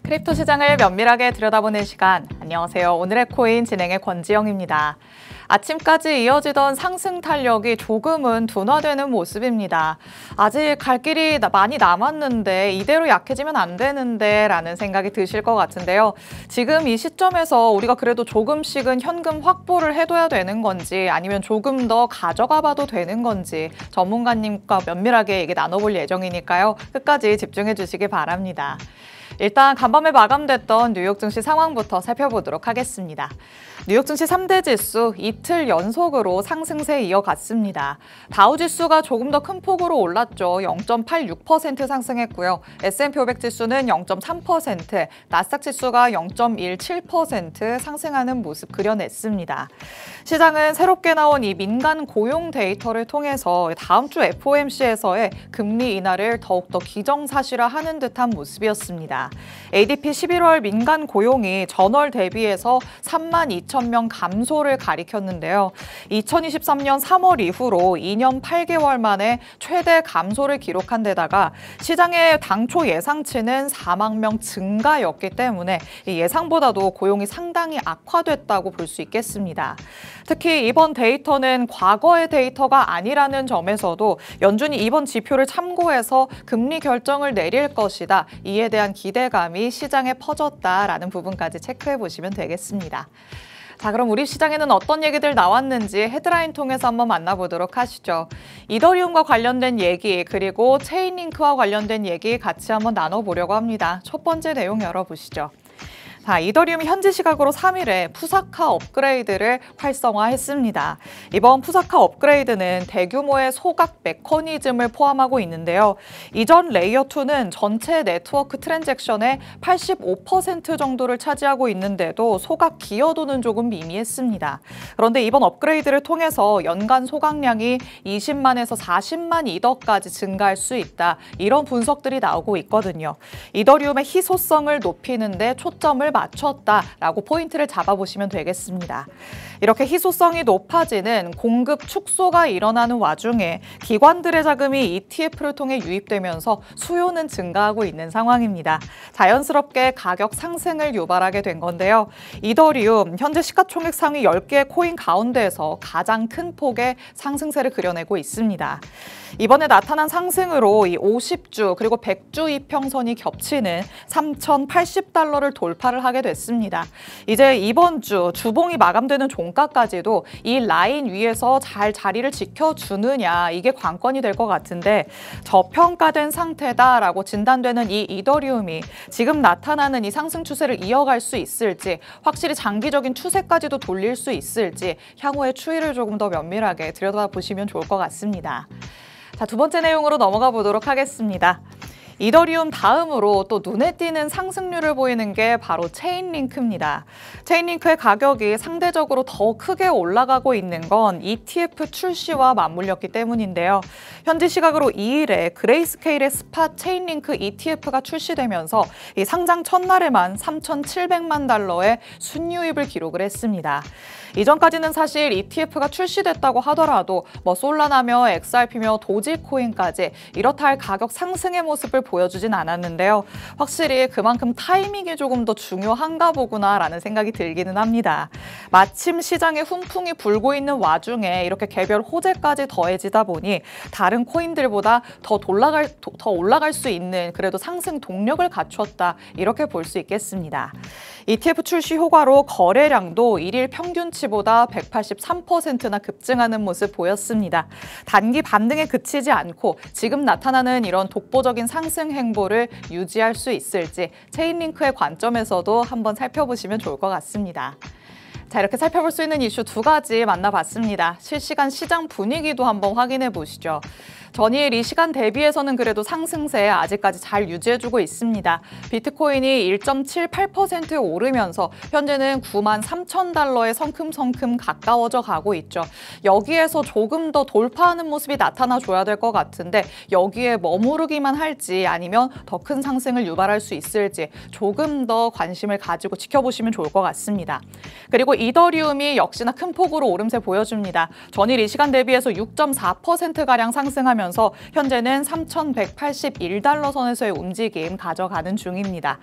크립토 시장을 면밀하게 들여다보는 시간. 안녕하세요. 오늘의 코인 진행의 권지영입니다. 아침까지 이어지던 상승 탄력이 조금은 둔화되는 모습입니다. 아직 갈 길이 많이 남았는데 이대로 약해지면 안 되는데 라는 생각이 드실 것 같은데요. 지금 이 시점에서 우리가 그래도 조금씩은 현금 확보를 해둬야 되는 건지 아니면 조금 더 가져가 봐도 되는 건지 전문가님과 면밀하게 얘기 나눠볼 예정이니까요. 끝까지 집중해 주시기 바랍니다. 일단 간밤에 마감됐던 뉴욕 증시 상황부터 살펴보도록 하겠습니다. 뉴욕 증시 3대 지수 이틀 연속으로 상승세 이어갔습니다. 다우 지수가 조금 더 큰 폭으로 올랐죠. 0.86% 상승했고요. S&P 500 지수는 0.3%, 나스닥 지수가 0.17% 상승하는 모습 그려냈습니다. 시장은 새롭게 나온 이 민간 고용 데이터를 통해서 다음 주 FOMC에서의 금리 인하를 더욱더 기정사실화하는 듯한 모습이었습니다. ADP 11월 민간 고용이 전월 대비해서 32,000명 감소를 가리켰는데요. 2023년 3월 이후로 2년 8개월 만에 최대 감소를 기록한 데다가 시장의 당초 예상치는 4만 명 증가였기 때문에 예상보다도 고용이 상당히 악화됐다고 볼 수 있겠습니다. 특히 이번 데이터는 과거의 데이터가 아니라는 점에서도 연준이 이번 지표를 참고해서 금리 결정을 내릴 것이다. 이에 대한 기대감이 시장에 퍼졌다라는 부분까지 체크해 보시면 되겠습니다. 자, 그럼 우리 시장에는 어떤 얘기들 나왔는지 헤드라인 통해서 한번 만나보도록 하시죠. 이더리움과 관련된 얘기 그리고 체인링크와 관련된 얘기 같이 한번 나눠보려고 합니다. 첫 번째 내용 열어보시죠. 자, 이더리움이 현지 시각으로 3일에 푸사카 업그레이드를 활성화했습니다. 이번 푸사카 업그레이드는 대규모의 소각 메커니즘을 포함하고 있는데요. 이전 레이어 2는 전체 네트워크 트랜잭션의 85% 정도를 차지하고 있는데도 소각 기여도는 조금 미미했습니다. 그런데 이번 업그레이드를 통해서 연간 소각량이 20만에서 40만 이더까지 증가할 수 있다. 이런 분석들이 나오고 있거든요. 이더리움의 희소성을 높이는 데 초점을 맞췄다라고 포인트를 잡아보시면 되겠습니다. 이렇게 희소성이 높아지는 공급 축소가 일어나는 와중에 기관들의 자금이 ETF를 통해 유입되면서 수요는 증가하고 있는 상황입니다. 자연스럽게 가격 상승을 유발하게 된 건데요. 이더리움 현재 시가총액 상위 10개의 코인 가운데에서 가장 큰 폭의 상승세를 그려내고 있습니다. 이번에 나타난 상승으로 이 50주 그리고 100주 이평선이 겹치는 3,080달러를 돌파를 하게 됐습니다. 이제 이번 주 주봉이 마감되는 종가까지도 이 라인 위에서 잘 자리를 지켜주느냐 이게 관건이 될 것 같은데 저평가된 상태다라고 진단되는 이 이더리움이 지금 나타나는 이 상승 추세를 이어갈 수 있을지 확실히 장기적인 추세까지도 돌릴 수 있을지 향후의 추이를 조금 더 면밀하게 들여다보시면 좋을 것 같습니다. 자, 두 번째 내용으로 넘어가 보도록 하겠습니다. 이더리움 다음으로 또 눈에 띄는 상승률을 보이는 게 바로 체인링크입니다. 체인링크의 가격이 상대적으로 더 크게 올라가고 있는 건 ETF 출시와 맞물렸기 때문인데요. 현지 시각으로 2일에 그레이스케일의 스팟 체인링크 ETF가 출시되면서 이 상장 첫날에만 3,700만 달러의 순유입을 기록을 했습니다. 이전까지는 사실 ETF가 출시됐다고 하더라도 솔라나며 XRP며 도지코인까지 이렇다 할 가격 상승의 모습을 보여주진 않았는데요. 확실히 그만큼 타이밍이 조금 더 중요한가 보구나라는 생각이 들기는 합니다. 마침 시장에 훈풍이 불고 있는 와중에 이렇게 개별 호재까지 더해지다 보니 다른 코인들보다 더 올라갈 수 있는 그래도 상승 동력을 갖췄다 이렇게 볼 수 있겠습니다. ETF 출시 효과로 거래량도 1일 평균치보다 183%나 급증하는 모습 보였습니다. 단기 반등에 그치지 않고 지금 나타나는 이런 독보적인 상승 행보를 유지할 수 있을지 체인링크의 관점에서도 한번 살펴보시면 좋을 것 같습니다. 자, 이렇게 살펴볼 수 있는 이슈 두 가지 만나봤습니다. 실시간 시장 분위기도 한번 확인해 보시죠. 전일 이 시간 대비해서는 그래도 상승세 아직까지 잘 유지해주고 있습니다. 비트코인이 1.78% 오르면서 현재는 93,000달러에 성큼성큼 가까워져 가고 있죠. 여기에서 조금 더 돌파하는 모습이 나타나줘야 될 것 같은데 여기에 머무르기만 할지 아니면 더 큰 상승을 유발할 수 있을지 조금 더 관심을 가지고 지켜보시면 좋을 것 같습니다. 그리고 이더리움이 역시나 큰 폭으로 오름세 보여줍니다. 전일 이 시간 대비해서 6.4%가량 상승하면서 현재는 3,181달러 선에서의 움직임 가져가는 중입니다.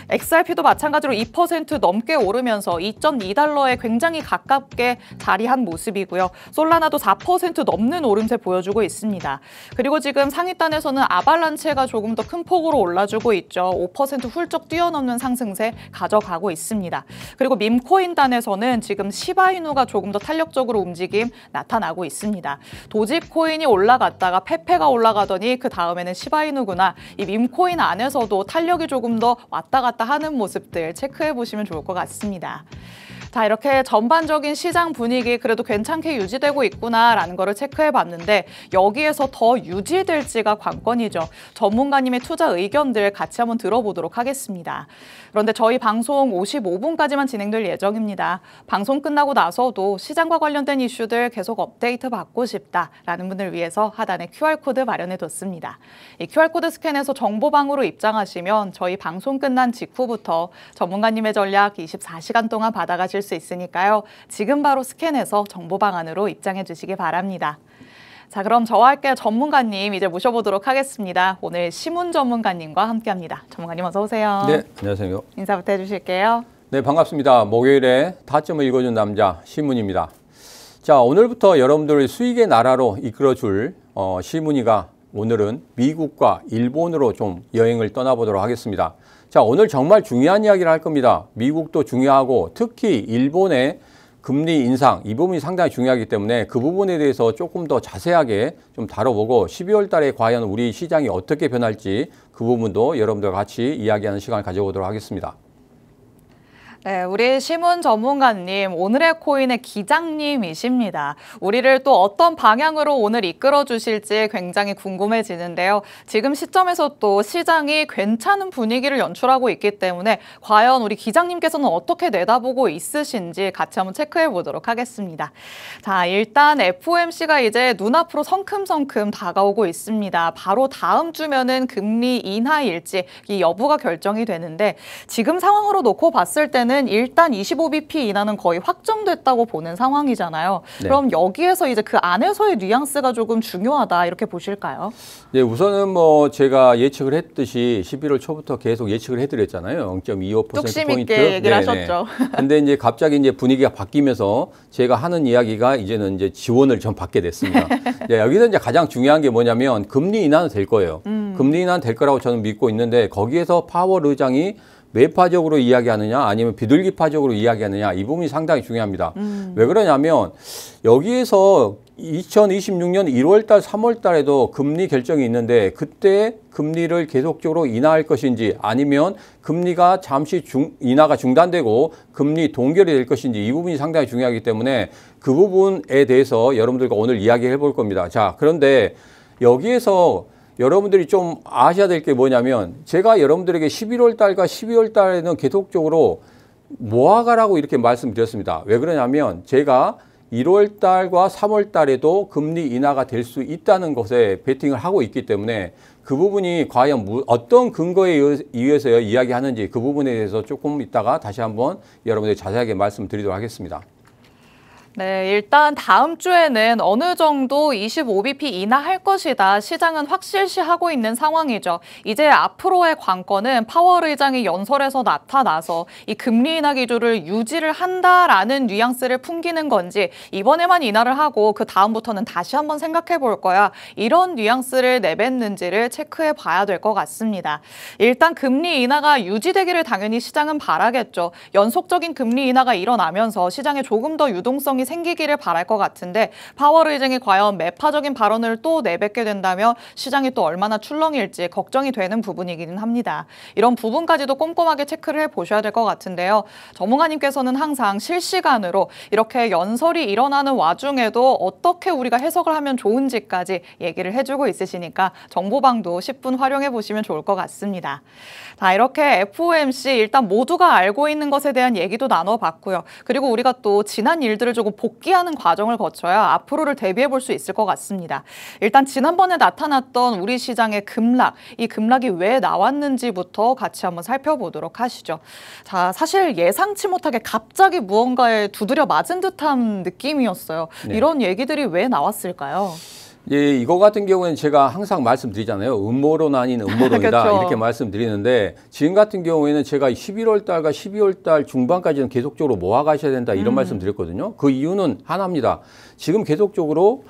XRP도 마찬가지로 2% 넘게 오르면서 2.2달러에 굉장히 가깝게 자리한 모습이고요. 솔라나도 4% 넘는 오름세 보여주고 있습니다. 그리고 지금 상위단에서는 아발란체가 조금 더 큰 폭으로 올라주고 있죠. 5% 훌쩍 뛰어넘는 상승세 가져가고 있습니다. 그리고 밈코인단에서는 지금 시바이누가 조금 더 탄력적으로 움직임 나타나고 있습니다. 도지코인이 올라갔다가 페페가 올라가더니 그 다음에는 시바이누구나. 이 밈코인 안에서도 탄력이 조금 더 왔다 갔다 하는 모습들 체크해 보시면 좋을 것 같습니다. 자, 이렇게 전반적인 시장 분위기 그래도 괜찮게 유지되고 있구나라는 거를 체크해 봤는데 여기에서 더 유지될지가 관건이죠. 전문가님의 투자 의견들 같이 한번 들어보도록 하겠습니다. 그런데 저희 방송 55분까지만 진행될 예정입니다. 방송 끝나고 나서도 시장과 관련된 이슈들 계속 업데이트 받고 싶다라는 분들 위해서 하단에 QR코드 마련해뒀습니다. 이 QR코드 스캔해서 정보방으로 입장하시면 저희 방송 끝난 직후부터 전문가님의 전략 24시간 동안 받아가실 수 있으니까요. 지금 바로 스캔해서 정보방 안으로 입장해 주시기 바랍니다. 자, 그럼 저와 함께 전문가님 이제 모셔보도록 하겠습니다. 오늘 시문 전문가님과 함께합니다. 전문가님 어서 오세요. 네, 안녕하세요. 인사부터 해주실게요. 네, 반갑습니다. 목요일에 타점을 읽어준 남자 시문입니다. 자, 오늘부터 여러분들을 수익의 나라로 이끌어줄 시문이가 오늘은 미국과 일본으로 좀 여행을 떠나보도록 하겠습니다. 자, 오늘 정말 중요한 이야기를 할 겁니다. 미국도 중요하고 특히 일본의 금리 인상 이 부분이 상당히 중요하기 때문에 그 부분에 대해서 조금 더 자세하게 좀 다뤄보고 12월 달에 과연 우리 시장이 어떻게 변할지 그 부분도 여러분들과 같이 이야기하는 시간을 가져보도록 하겠습니다. 네, 우리 시문 전문가님, 오늘의 코인의 기장님이십니다. 우리를 또 어떤 방향으로 오늘 이끌어 주실지 굉장히 궁금해지는데요. 지금 시점에서 또 시장이 괜찮은 분위기를 연출하고 있기 때문에 과연 우리 기장님께서는 어떻게 내다보고 있으신지 같이 한번 체크해 보도록 하겠습니다. 자, 일단 FOMC가 이제 눈앞으로 성큼성큼 다가오고 있습니다. 바로 다음 주면은 금리 인하일지 이 여부가 결정이 되는데 지금 상황으로 놓고 봤을 때는 일단 25bp 인하는 거의 확정됐다고 보는 상황이잖아요. 네. 그럼 여기에서 이제 그 안에서의 뉘앙스가 조금 중요하다 이렇게 보실까요? 네, 우선은 뭐 제가 예측을 했듯이 11월 초부터 계속 예측을 해드렸잖아요. 0.25% 뚝심 포인트. 있게 얘기를 하셨죠. 근데 이제 갑자기 이제 분위기가 바뀌면서 제가 하는 이야기가 이제는 이제 지원을 좀 받게 됐습니다. 네, 여기서 이제 가장 중요한 게 뭐냐면 금리 인하는 될 거예요. 금리 인하는 될 거라고 저는 믿고 있는데 거기에서 파월 의장이 매파적으로 이야기하느냐 아니면 비둘기파적으로 이야기하느냐 이 부분이 상당히 중요합니다. 왜 그러냐면 여기에서 2026년 1월 달, 3월 달에도 금리 결정이 있는데 그때 금리를 계속적으로 인하할 것인지 아니면 금리가 잠시 인하가 중단되고 금리 동결이 될 것인지 이 부분이 상당히 중요하기 때문에 그 부분에 대해서 여러분들과 오늘 이야기해 볼 겁니다. 자, 그런데 여기에서 여러분들이 좀 아셔야 될 게 뭐냐면 제가 여러분들에게 11월 달과 12월 달에는 계속적으로 모아가라고 이렇게 말씀드렸습니다. 왜 그러냐면 제가 1월 달과 3월 달에도 금리 인하가 될 수 있다는 것에 베팅을 하고 있기 때문에 그 부분이 과연 어떤 근거에 의해서 이야기하는지 그 부분에 대해서 조금 이따가 다시 한번 여러분들이 자세하게 말씀드리도록 하겠습니다. 네, 일단 다음 주에는 어느 정도 25bp 인하할 것이다. 시장은 확실시하고 있는 상황이죠. 이제 앞으로의 관건은 파월 의장이 연설에서 나타나서 이 금리 인하 기조를 유지를 한다라는 뉘앙스를 풍기는 건지 이번에만 인하를 하고 그 다음부터는 다시 한번 생각해 볼 거야. 이런 뉘앙스를 내뱉는지를 체크해 봐야 될 것 같습니다. 일단 금리 인하가 유지되기를 당연히 시장은 바라겠죠. 연속적인 금리 인하가 일어나면서 시장에 조금 더 유동성이 생기기를 바랄 것 같은데 파월 의장이 과연 매파적인 발언을 또 내뱉게 된다면 시장이 또 얼마나 출렁일지 걱정이 되는 부분이기는 합니다. 이런 부분까지도 꼼꼼하게 체크를 해보셔야 될 것 같은데요. 전문가님께서는 항상 실시간으로 이렇게 연설이 일어나는 와중에도 어떻게 우리가 해석을 하면 좋은지까지 얘기를 해주고 있으시니까 정보방도 10분 활용해 보시면 좋을 것 같습니다. 자, 이렇게 FOMC 일단 모두가 알고 있는 것에 대한 얘기도 나눠봤고요. 그리고 우리가 또 지난 일들을 조금 그리고 복귀하는 과정을 거쳐야 앞으로를 대비해 볼 수 있을 것 같습니다. 일단 지난번에 나타났던 우리 시장의 급락, 이 급락이 왜 나왔는지부터 같이 한번 살펴보도록 하시죠. 자, 사실 예상치 못하게 갑자기 무언가에 두드려 맞은 듯한 느낌이었어요. 네. 이런 얘기들이 왜 나왔을까요? 예, 이거 같은 경우에는 제가 항상 말씀드리잖아요. 음모론 아닌 음모론이다. 그렇죠. 이렇게 말씀드리는데 지금 같은 경우에는 제가 11월 달과 12월 달 중반까지는 계속적으로 모아가셔야 된다. 이런 말씀 드렸거든요. 그 이유는 하나입니다. 지금 계속적으로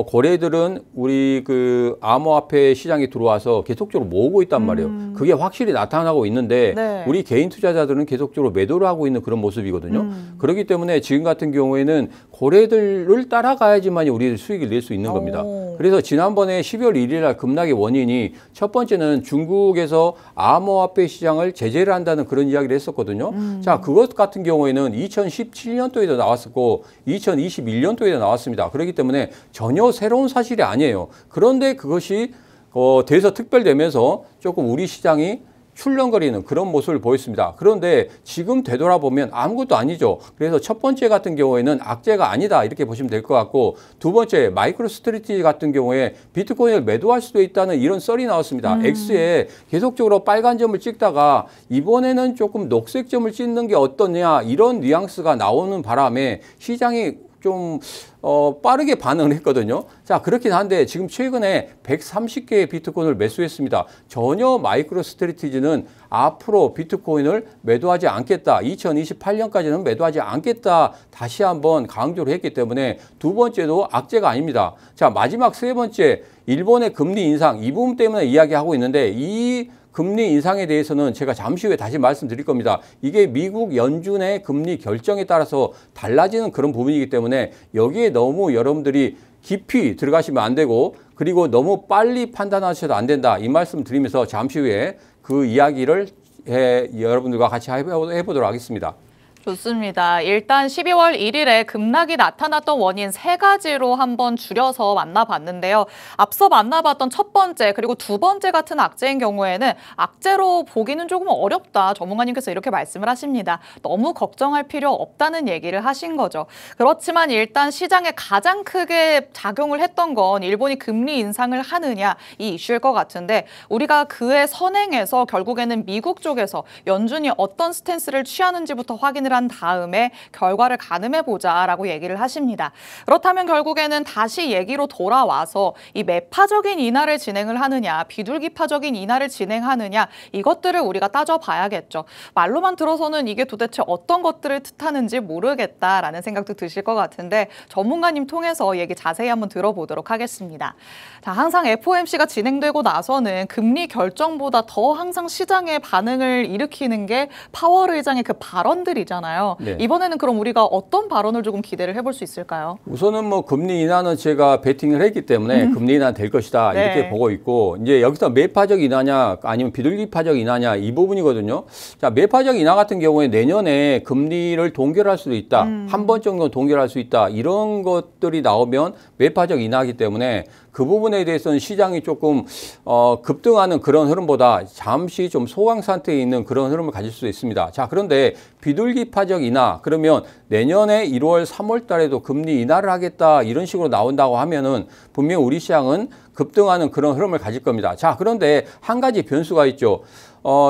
고래들은 우리 그 암호화폐 시장에 들어와서 계속적으로 모으고 있단 말이에요. 그게 확실히 나타나고 있는데 네. 우리 개인 투자자들은 계속적으로 매도를 하고 있는 그런 모습이거든요. 그렇기 때문에 지금 같은 경우에는 고래들을 따라가야지만 우리 수익을 낼 수 있는 겁니다. 그래서 지난번에 12월 1일 날 급락의 원인이 첫 번째는 중국에서 암호화폐 시장을 제재를 한다는 그런 이야기를 했었거든요. 자, 그것 같은 경우에는 2017년도에도 나왔었고 2021년도에도 나왔습니다. 그렇기 때문에 전혀 새로운 사실이 아니에요. 그런데 그것이 돼서 특별되면서 조금 우리 시장이 출렁거리는 그런 모습을 보였습니다. 그런데 지금 되돌아보면 아무것도 아니죠. 그래서 첫 번째 같은 경우에는 악재가 아니다 이렇게 보시면 될 것 같고 두 번째 마이크로스트래티지 같은 경우에 비트코인을 매도할 수도 있다는 이런 썰이 나왔습니다. X에 계속적으로 빨간 점을 찍다가 이번에는 조금 녹색 점을 찍는 게 어떠냐 이런 뉘앙스가 나오는 바람에 시장이 좀 빠르게 반응을 했거든요. 자, 그렇긴 한데 지금 최근에 130개의 비트코인을 매수했습니다. 전혀 마이크로스트래티지는 앞으로 비트코인을 매도하지 않겠다. 2028년까지는 매도하지 않겠다. 다시 한번 강조를 했기 때문에 두 번째도 악재가 아닙니다. 자, 마지막 세 번째 일본의 금리 인상 이 부분 때문에 이야기하고 있는데 이 금리 인상에 대해서는 제가 잠시 후에 다시 말씀드릴 겁니다. 이게 미국 연준의 금리 결정에 따라서 달라지는 그런 부분이기 때문에 여기에 너무 여러분들이 깊이 들어가시면 안 되고 그리고 너무 빨리 판단하셔도 안 된다. 이 말씀 드리면서 잠시 후에 그 이야기를 여러분들과 같이 해보도록 하겠습니다. 좋습니다. 일단 12월 1일에 급락이 나타났던 원인 세 가지로 한번 줄여서 만나봤는데요. 앞서 만나봤던 첫 번째 그리고 두 번째 같은 악재인 경우에는 악재로 보기는 조금 어렵다. 전문가님께서 이렇게 말씀을 하십니다. 너무 걱정할 필요 없다는 얘기를 하신 거죠. 그렇지만 일단 시장에 가장 크게 작용을 했던 건 일본이 금리 인상을 하느냐 이 이슈일 것 같은데 우리가 그에 선행해서 결국에는 미국 쪽에서 연준이 어떤 스탠스를 취하는지부터 확인을 한 다음에 결과를 가늠해보자라고 얘기를 하십니다. 그렇다면 결국에는 다시 얘기로 돌아와서 이 매파적인 인하를 진행을 하느냐 비둘기파적인 인하를 진행하느냐 이것들을 우리가 따져봐야겠죠. 말로만 들어서는 이게 도대체 어떤 것들을 뜻하는지 모르겠다라는 생각도 드실 것 같은데 전문가님 통해서 얘기 자세히 한번 들어보도록 하겠습니다. 자, 항상 FOMC가 진행되고 나서는 금리 결정보다 더 항상 시장의 반응을 일으키는 게 파월 의장의 그 발언들이잖아요. 네. 이번에는 그럼 우리가 어떤 발언을 조금 기대를 해볼 수 있을까요? 우선은 뭐 금리 인하는 제가 베팅을 했기 때문에 금리 인하 될 것이다 네. 이렇게 보고 있고 이제 여기서 매파적 인하냐 아니면 비둘기파적 인하냐 이 부분이거든요. 자, 매파적 인하 같은 경우에 내년에 금리를 동결할 수도 있다. 한 번 정도 동결할 수 있다. 이런 것들이 나오면 매파적 인하이기 때문에 그 부분에 대해서는 시장이 조금 급등하는 그런 흐름보다 잠시 좀 소강 상태에 있는 그런 흐름을 가질 수 있습니다. 자, 그런데 비둘기파적 인하 그러면 내년에 1월, 3월 달에도 금리 인하를 하겠다 이런 식으로 나온다고 하면은 분명 우리 시장은 급등하는 그런 흐름을 가질 겁니다. 자, 그런데 한 가지 변수가 있죠.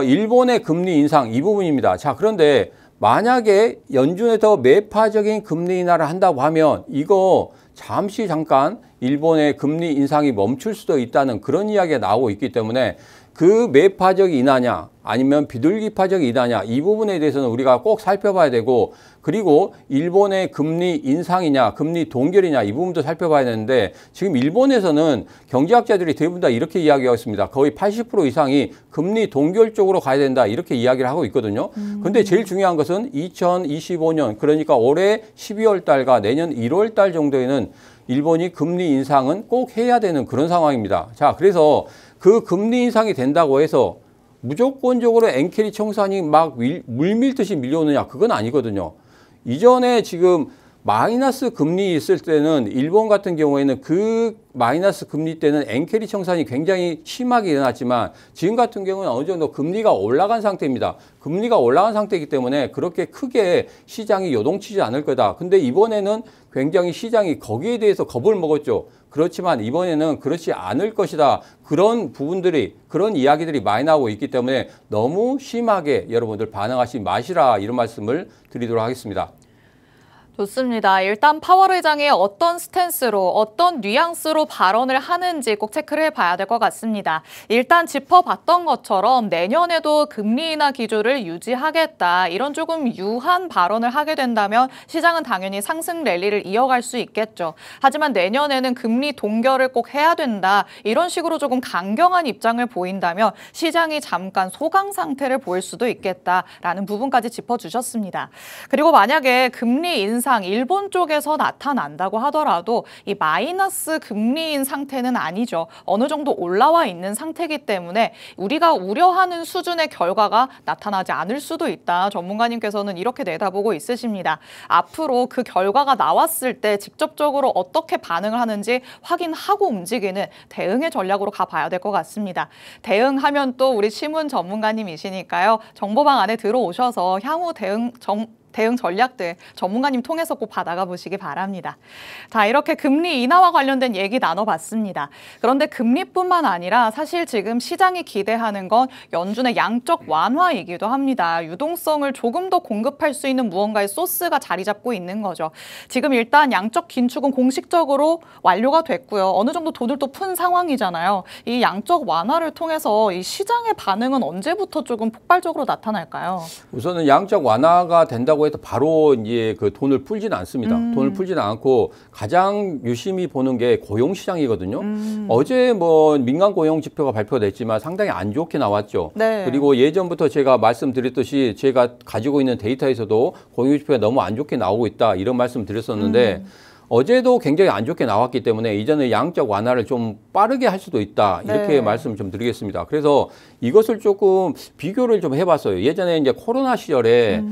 일본의 금리 인상 이 부분입니다. 자, 그런데 만약에 연준에서 매파적인 금리 인하를 한다고 하면 이거 잠시 잠깐 일본의 금리 인상이 멈출 수도 있다는 그런 이야기가 나오고 있기 때문에 그 매파적 인하냐 아니면 비둘기파적 인하냐 이 부분에 대해서는 우리가 꼭 살펴봐야 되고 그리고 일본의 금리 인상이냐 금리 동결이냐 이 부분도 살펴봐야 되는데 지금 일본에서는 경제학자들이 대부분 다 이렇게 이야기하고 있습니다. 거의 80% 이상이 금리 동결 쪽으로 가야 된다 이렇게 이야기를 하고 있거든요. 근데 제일 중요한 것은 2025년 그러니까 올해 12월 달과 내년 1월 달 정도에는 일본이 금리 인상은 꼭 해야 되는 그런 상황입니다. 자, 그래서 그 금리 인상이 된다고 해서 무조건적으로 엔캐리 청산이 막 물밀듯이 밀려오느냐 그건 아니거든요. 이전에 지금 마이너스 금리 있을 때는 일본 같은 경우에는 그 마이너스 금리 때는 엔캐리 청산이 굉장히 심하게 일어났지만 지금 같은 경우는 어느 정도 금리가 올라간 상태입니다. 금리가 올라간 상태이기 때문에 그렇게 크게 시장이 요동치지 않을 거다. 근데 이번에는 굉장히 시장이 거기에 대해서 겁을 먹었죠. 그렇지만 이번에는 그렇지 않을 것이다. 그런 부분들이, 그런 이야기들이 많이 나오고 있기 때문에 너무 심하게 여러분들 반응하지 마시라, 이런 말씀을 드리도록 하겠습니다. 좋습니다. 일단 파월 의장이 어떤 스탠스로, 어떤 뉘앙스로 발언을 하는지 꼭 체크를 해봐야 될 것 같습니다. 일단 짚어봤던 것처럼 내년에도 금리 인하 기조를 유지하겠다, 이런 조금 유한 발언을 하게 된다면 시장은 당연히 상승 랠리를 이어갈 수 있겠죠. 하지만 내년에는 금리 동결을 꼭 해야 된다, 이런 식으로 조금 강경한 입장을 보인다면 시장이 잠깐 소강 상태를 보일 수도 있겠다라는 부분까지 짚어주셨습니다. 그리고 만약에 금리 인상 일본 쪽에서 나타난다고 하더라도 이 마이너스 금리인 상태는 아니죠. 어느 정도 올라와 있는 상태이기 때문에 우리가 우려하는 수준의 결과가 나타나지 않을 수도 있다. 전문가님께서는 이렇게 내다보고 있으십니다. 앞으로 그 결과가 나왔을 때 직접적으로 어떻게 반응을 하는지 확인하고 움직이는 대응의 전략으로 가봐야 될 것 같습니다. 대응하면 또 우리 신문 전문가님이시니까요. 정보방 안에 들어오셔서 향후 대응 전략들 전문가님 통해서 꼭 받아가 보시기 바랍니다. 자, 이렇게 금리 인하와 관련된 얘기 나눠봤습니다. 그런데 금리뿐만 아니라 사실 지금 시장이 기대하는 건 연준의 양적 완화이기도 합니다. 유동성을 조금 더 공급할 수 있는 무언가의 소스가 자리 잡고 있는 거죠. 지금 일단 양적 긴축은 공식적으로 완료가 됐고요. 어느 정도 돈을 또 푼 상황이잖아요. 이 양적 완화를 통해서 이 시장의 반응은 언제부터 조금 폭발적으로 나타날까요? 우선은 양적 완화가 된다고 해서 바로 이제 그 돈을 풀지는 않습니다. 돈을 풀지는 않고 가장 유심히 보는 게 고용 시장이거든요. 어제 뭐 민간 고용 지표가 발표됐지만 상당히 안 좋게 나왔죠. 네. 그리고 예전부터 제가 말씀드렸듯이 제가 가지고 있는 데이터에서도 고용 지표가 너무 안 좋게 나오고 있다, 이런 말씀 드렸었는데 어제도 굉장히 안 좋게 나왔기 때문에 이전에 양적 완화를 좀 빠르게 할 수도 있다, 이렇게 네. 말씀을 좀 드리겠습니다. 그래서 이것을 조금 비교를 좀 해봤어요. 예전에 이제 코로나 시절에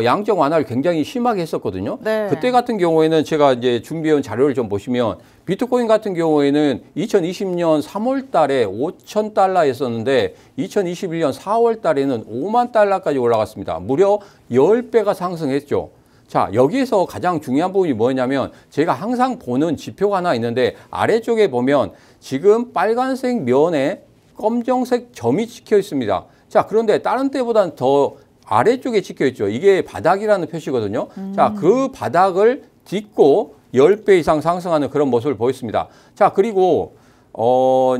양적 완화를 굉장히 심하게 했었거든요. 네. 그때 같은 경우에는 제가 이제 준비해온 자료를 좀 보시면 비트코인 같은 경우에는 2020년 3월 달에 5,000달러였었는데 2021년 4월 달에는 5만 달러까지 올라갔습니다. 무려 10배가 상승했죠. 자, 여기에서 가장 중요한 부분이 뭐냐면 제가 항상 보는 지표가 하나 있는데 아래쪽에 보면 지금 빨간색 면에 검정색 점이 찍혀 있습니다. 자, 그런데 다른 때보다는 더 아래쪽에 찍혀 있죠. 이게 바닥이라는 표시거든요. 자, 그 바닥을 딛고 10배 이상 상승하는 그런 모습을 보였습니다. 자, 그리고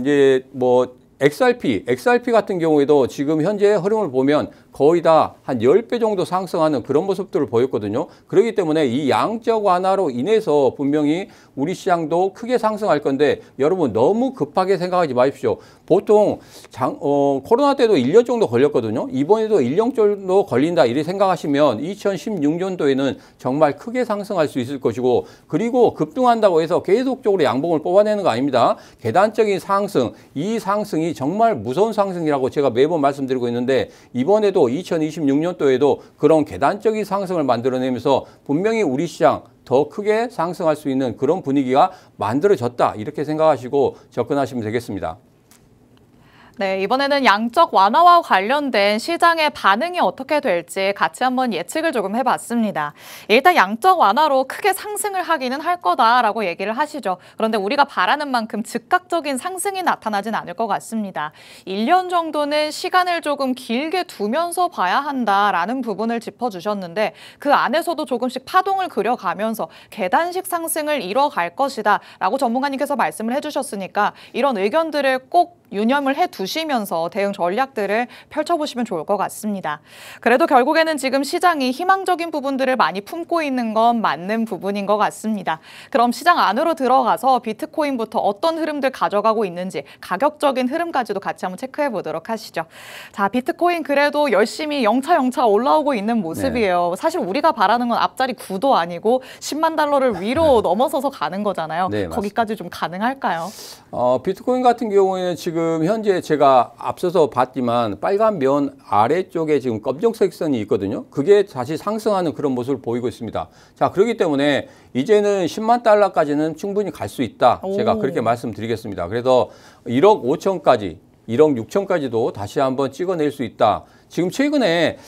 이제 뭐 XRP 같은 경우에도 지금 현재 흐름을 보면 거의 다 한 10배 정도 상승하는 그런 모습들을 보였거든요. 그렇기 때문에 이 양적 완화로 인해서 분명히 우리 시장도 크게 상승할 건데 여러분 너무 급하게 생각하지 마십시오. 보통 코로나 때도 1년 정도 걸렸거든요. 이번에도 1년 정도 걸린다, 이렇게 생각하시면 2016년도에는 정말 크게 상승할 수 있을 것이고, 그리고 급등한다고 해서 계속적으로 양봉을 뽑아내는 거 아닙니다. 계단적인 상승, 이 상승이 정말 무서운 상승이라고 제가 매번 말씀드리고 있는데 이번에도 2026년도에도 그런 계단적인 상승을 만들어내면서 분명히 우리 시장 더 크게 상승할 수 있는 그런 분위기가 만들어졌다, 이렇게 생각하시고 접근하시면 되겠습니다. 네, 이번에는 양적 완화와 관련된 시장의 반응이 어떻게 될지 같이 한번 예측을 조금 해봤습니다. 일단 양적 완화로 크게 상승을 하기는 할 거다라고 얘기를 하시죠. 그런데 우리가 바라는 만큼 즉각적인 상승이 나타나진 않을 것 같습니다. 1년 정도는 시간을 조금 길게 두면서 봐야 한다라는 부분을 짚어주셨는데 그 안에서도 조금씩 파동을 그려가면서 계단식 상승을 이뤄갈 것이다 라고 전문가님께서 말씀을 해주셨으니까 이런 의견들을 꼭 유념을 해두시면서 대응 전략들을 펼쳐보시면 좋을 것 같습니다. 그래도 결국에는 지금 시장이 희망적인 부분들을 많이 품고 있는 건 맞는 부분인 것 같습니다. 그럼 시장 안으로 들어가서 비트코인부터 어떤 흐름들 가져가고 있는지 가격적인 흐름까지도 같이 한번 체크해 보도록 하시죠. 자, 비트코인 그래도 열심히 영차 올라오고 있는 모습이에요. 네. 사실 우리가 바라는 건 앞자리 9도 아니고 10만 달러를 위로 넘어서서 가는 거잖아요. 네, 거기까지 좀 가능할까요? 비트코인 같은 경우에는 지금 지금 현재 제가 앞서서 봤지만 빨간 면 아래쪽에 지금 검정색 선이 있거든요. 그게 다시 상승하는 그런 모습을 보이고 있습니다. 자, 그렇기 때문에 이제는 10만 달러까지는 충분히 갈 수 있다. 제가 그렇게 말씀드리겠습니다. 그래서 1억 5천까지, 1억 6천까지도 다시 한번 찍어낼 수 있다. 지금 최근에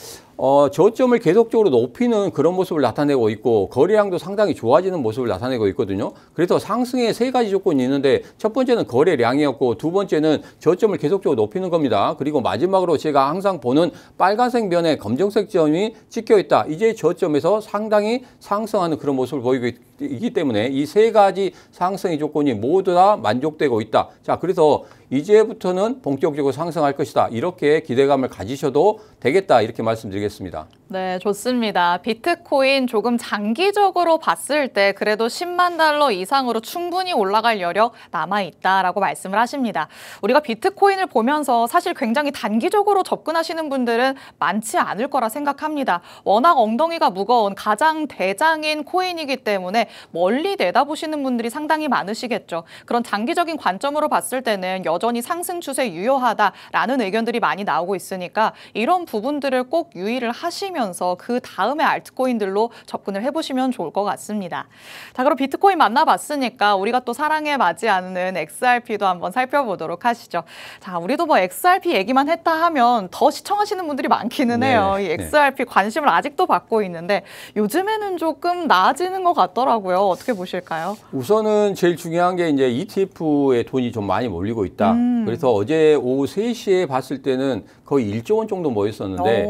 저점을 계속적으로 높이는 그런 모습을 나타내고 있고 거래량도 상당히 좋아지는 모습을 나타내고 있거든요. 그래서 상승의 세 가지 조건이 있는데 첫 번째는 거래량이었고 두 번째는 저점을 계속적으로 높이는 겁니다. 그리고 마지막으로 제가 항상 보는 빨간색 면에 검정색 점이 찍혀 있다. 이제 저점에서 상당히 상승하는 그런 모습을 보이고 있기 때문에 이 세 가지 상승의 조건이 모두 다 만족되고 있다. 자, 그래서 이제부터는 본격적으로 상승할 것이다. 이렇게 기대감을 가지셔도 되겠다. 이렇게 말씀드리겠습니다. 네, 좋습니다. 비트코인 조금 장기적으로 봤을 때 그래도 10만 달러 이상으로 충분히 올라갈 여력 남아있다라고 말씀을 하십니다. 우리가 비트코인을 보면서 사실 굉장히 단기적으로 접근하시는 분들은 많지 않을 거라 생각합니다. 워낙 엉덩이가 무거운 가장 대장인 코인이기 때문에 멀리 내다보시는 분들이 상당히 많으시겠죠. 그런 장기적인 관점으로 봤을 때는 여전히 상승 추세 유효하다라는 의견들이 많이 나오고 있으니까 이런 부분들을 꼭 유의를 하시면서 그 다음에 알트코인들로 접근을 해보시면 좋을 것 같습니다. 자, 그럼 비트코인 만나봤으니까 우리가 또 사랑에 맞지 않는 XRP도 한번 살펴보도록 하시죠. 자, 우리도 뭐 XRP 얘기만 했다 하면 더 시청하시는 분들이 많기는 해요. 이 XRP 관심을 아직도 받고 있는데 요즘에는 조금 나아지는 것 같더라고요. 어떻게 보실까요? 우선은 제일 중요한 게 이제 ETF에 돈이 좀 많이 몰리고 있다. 그래서 어제 오후 3시에 봤을 때는 거의 1조 원 정도 모였었는데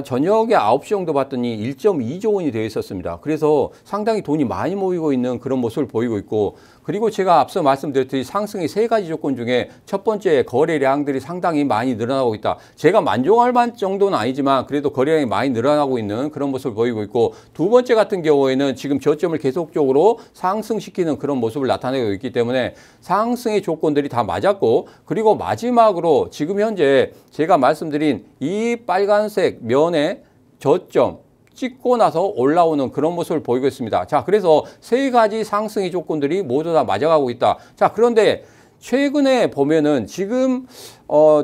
저녁에 9시 정도 봤더니 1.2조 원이 되어 있었습니다. 그래서 상당히 돈이 많이 모이고 있는 그런 모습을 보이고 있고 그리고 제가 앞서 말씀드렸듯이 상승의 세 가지 조건 중에 첫 번째 거래량들이 상당히 많이 늘어나고 있다. 제가 만족할 만 정도는 아니지만 그래도 거래량이 많이 늘어나고 있는 그런 모습을 보이고 있고 두 번째 같은 경우에는 지금 저점을 계속적으로 상승시키는 그런 모습을 나타내고 있기 때문에 상승의 조건들이 다 맞았고 그리고 마지막으로 지금 현재 제가 말씀드린 이 빨간색 면의 저점 찍고 나서 올라오는 그런 모습을 보이고 있습니다. 자, 그래서 세 가지 상승의 조건들이 모두 다 맞아가고 있다. 자, 그런데 최근에 보면은 지금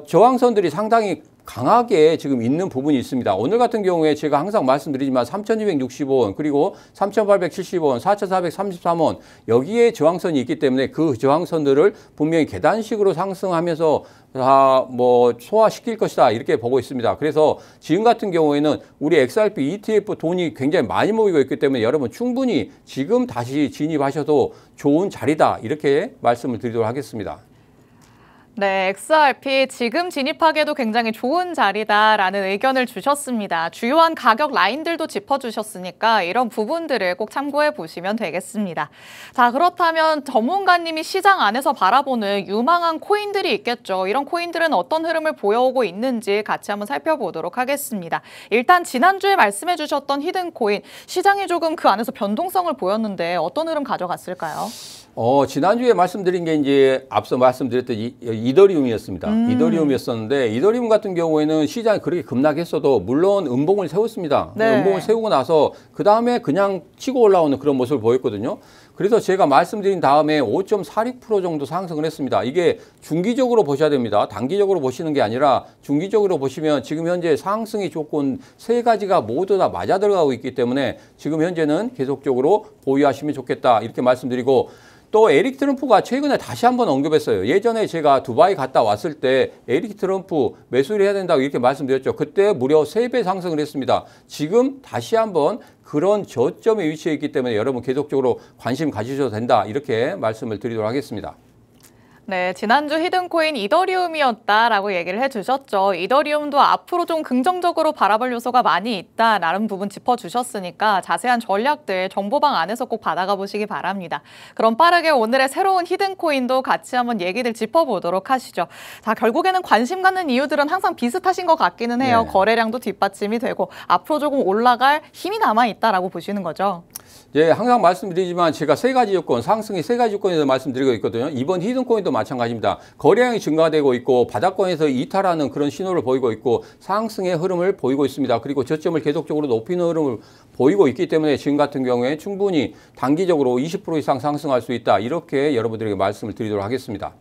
저항선들이 상당히 강하게 지금 있는 부분이 있습니다. 오늘 같은 경우에 제가 항상 말씀드리지만 3,265원 그리고 3,870원, 4,433원 여기에 저항선이 있기 때문에 그 저항선들을 분명히 계단식으로 상승하면서 다 뭐 소화시킬 것이다 이렇게 보고 있습니다. 그래서 지금 같은 경우에는 우리 XRP ETF 돈이 굉장히 많이 모이고 있기 때문에 여러분 충분히 지금 다시 진입하셔도 좋은 자리다 이렇게 말씀을 드리도록 하겠습니다. 네, XRP 지금 진입하기에도 굉장히 좋은 자리다라는 의견을 주셨습니다. 주요한 가격 라인들도 짚어주셨으니까 이런 부분들을 꼭 참고해 보시면 되겠습니다. 자, 그렇다면 전문가님이 시장 안에서 바라보는 유망한 코인들이 있겠죠. 이런 코인들은 어떤 흐름을 보여오고 있는지 같이 한번 살펴보도록 하겠습니다. 일단 지난주에 말씀해 주셨던 히든코인, 시장이 조금 그 안에서 변동성을 보였는데 어떤 흐름 가져갔을까요? 지난주에 말씀드린 게 이제 앞서 말씀드렸던 이더리움이었습니다. 이더리움이었었는데 이더리움 같은 경우에는 시장이 그렇게 급락했어도 물론 음봉을 세웠습니다. 네. 음봉을 세우고 나서 그 다음에 그냥 치고 올라오는 그런 모습을 보였거든요. 그래서 제가 말씀드린 다음에 5.46% 정도 상승을 했습니다. 이게 중기적으로 보셔야 됩니다. 단기적으로 보시는 게 아니라 중기적으로 보시면 지금 현재 상승의 조건 세 가지가 모두 다 맞아 들어가고 있기 때문에 지금 현재는 계속적으로 보유하시면 좋겠다 이렇게 말씀드리고 또 에릭 트럼프가 최근에 다시 한번 언급했어요. 예전에 제가 두바이 갔다 왔을 때 에릭 트럼프 매수를 해야 된다고 이렇게 말씀드렸죠. 그때 무려 3배 상승을 했습니다. 지금 다시 한번 그런 저점에 위치해 있기 때문에 여러분 계속적으로 관심 가지셔도 된다. 이렇게 말씀을 드리도록 하겠습니다. 네, 지난주 히든코인 이더리움이었다라고 얘기를 해주셨죠. 이더리움도 앞으로 좀 긍정적으로 바라볼 요소가 많이 있다라는 부분 짚어주셨으니까 자세한 전략들 정보방 안에서 꼭 받아가 보시기 바랍니다. 그럼 빠르게 오늘의 새로운 히든코인도 같이 한번 얘기들 짚어보도록 하시죠. 자, 결국에는 관심 갖는 이유들은 항상 비슷하신 것 같기는 해요. 네. 거래량도 뒷받침이 되고 앞으로 조금 올라갈 힘이 남아있다라고 보시는 거죠. 예, 항상 말씀드리지만 제가 세 가지 조건, 상승의 세 가지 조건에 대해서 말씀드리고 있거든요. 이번 히든코인도 마찬가지입니다. 거래량이 증가되고 있고 바닥권에서 이탈하는 그런 신호를 보이고 있고 상승의 흐름을 보이고 있습니다. 그리고 저점을 계속적으로 높이는 흐름을 보이고 있기 때문에 지금 같은 경우에 충분히 단기적으로 20% 이상 상승할 수 있다. 이렇게 여러분들에게 말씀을 드리도록 하겠습니다.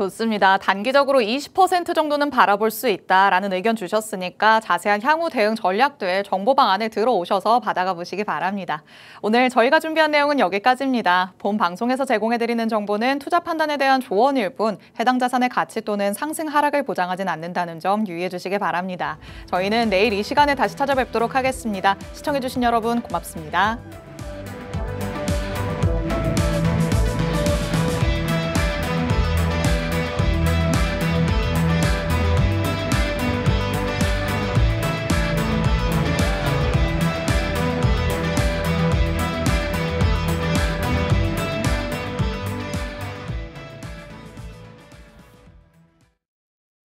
좋습니다. 단기적으로 20% 정도는 바라볼 수 있다라는 의견 주셨으니까 자세한 향후 대응 전략들 정보방 안에 들어오셔서 받아가 보시기 바랍니다. 오늘 저희가 준비한 내용은 여기까지입니다. 본 방송에서 제공해드리는 정보는 투자 판단에 대한 조언일 뿐 해당 자산의 가치 또는 상승 하락을 보장하진 않는다는 점 유의해 주시기 바랍니다. 저희는 내일 이 시간에 다시 찾아뵙도록 하겠습니다. 시청해주신 여러분 고맙습니다.